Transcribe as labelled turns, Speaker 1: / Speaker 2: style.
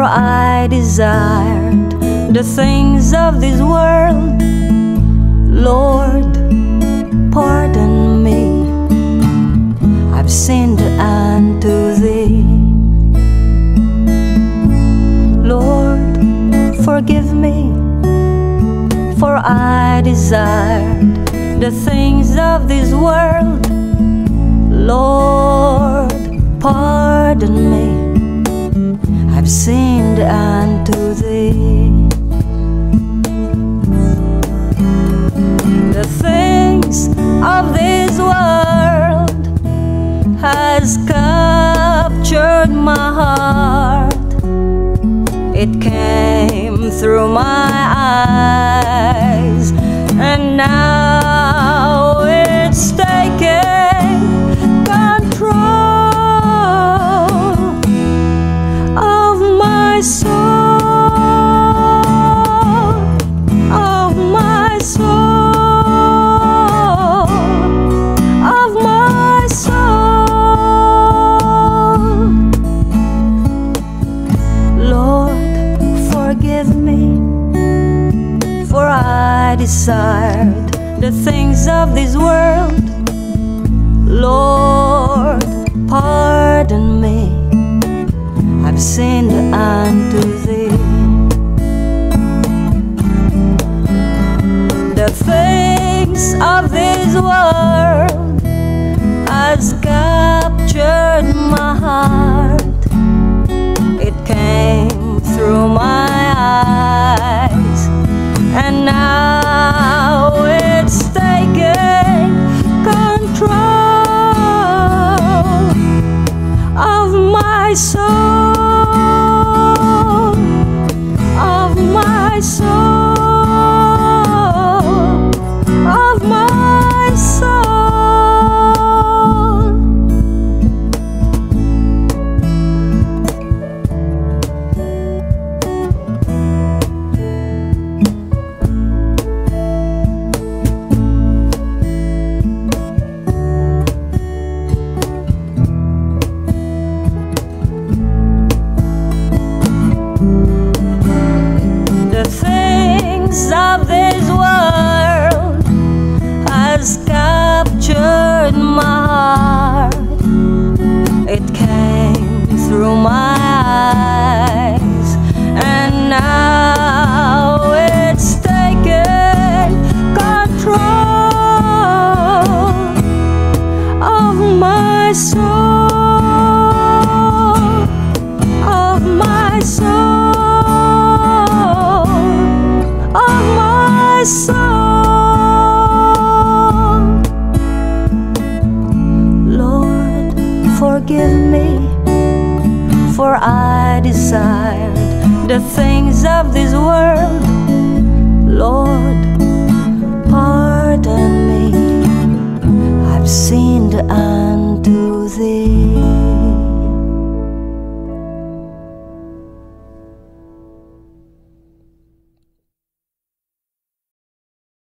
Speaker 1: I desired the things of this world. Lord, pardon me, I've sinned unto Thee. Lord, forgive me, for I desired the things of this world. Lord, pardon me, I've sinned unto Thee. The things of this world has captured my heart. It came through my eyes, and now it's taking control of my soul, of my soul, of my soul. Lord, forgive me, for I desired the things of this world. Lord, pardon me, I've sinned unto Thee. The things of this world has captured my heart. It came through my eyes, and now it's taking control of my soul, of my soul, of my soul. Of this world has captured my heart. It came through my eyes, and now it's taken control of my soul, of my soul, soul. Lord, forgive me, for I desired the things of this world. Lord, pardon me, I've sinned